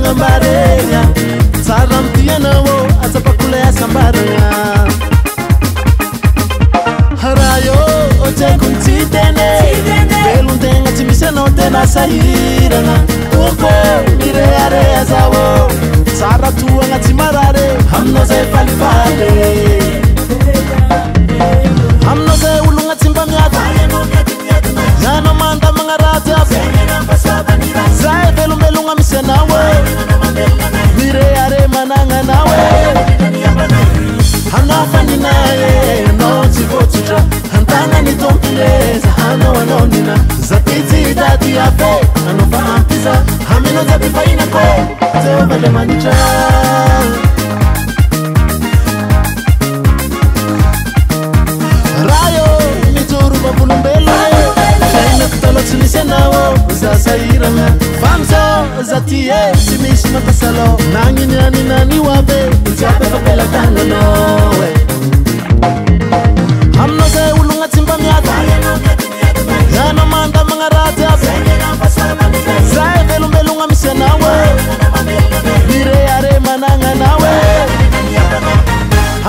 nambarenya tsara mitianao atsapakole asambaragna harayo otseko tsitene velontegna tsy misy anao tena sahirana oko mirearea zao tsara toagna tsy marare aminao zay falifaly aminao zay ologna tsy mba miady nyanao manda magnaraty aby zay velombelogna misy anao mireare managna anao anao faninae anao tsy voatsotra antagnany tompileza anao nina za ty tsy hitady afe anao fa ampiza aminao jaby fahinako Jehova le manitra rayo mijoro vavolombelo fainako taloha tsy misy anao za sahiragna famizao za ty e tsy misy mampasalo nagnininaniny oabe jiaby efa pelatananao e aminao zay ologna tsy mba miady anao manda magnaraty aby zay velombelogna misy anao mireare managna anao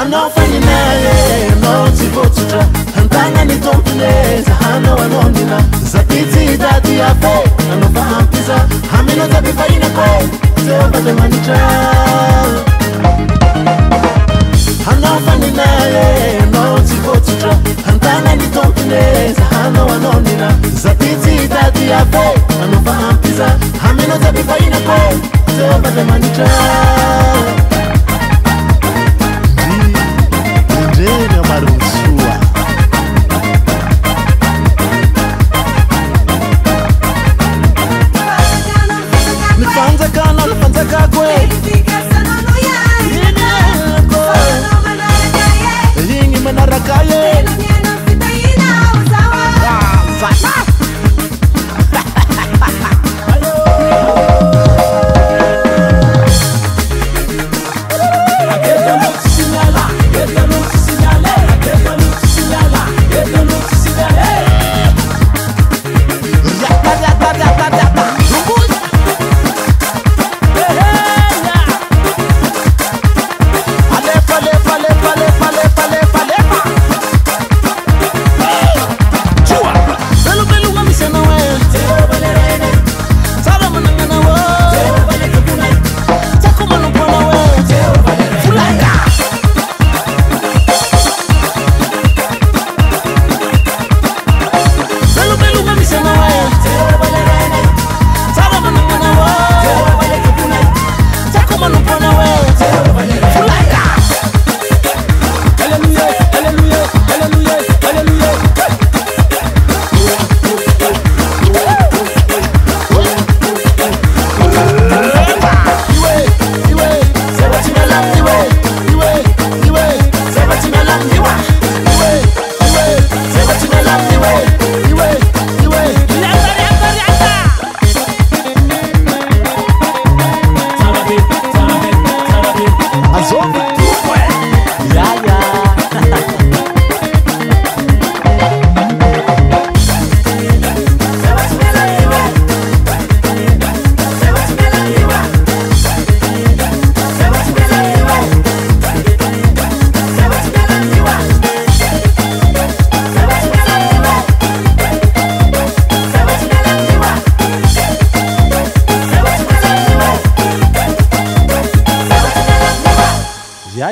anao faninae anao tsy voatsotra antagnany tompileza anao nina za ty tsy hitady afe anao fa ampiza aminao jaby fahinako Jehova le manitra anao faninae anao tsy voatsotra antagnany tompileza anao nina za ty tsy hitady afe anao fa ampiza aminao jaby fahinako Jehova le manitra Ndrena marosoa mifanjakana mifanjakako e igny manaraka e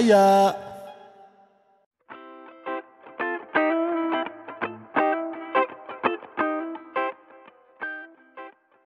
Yeah.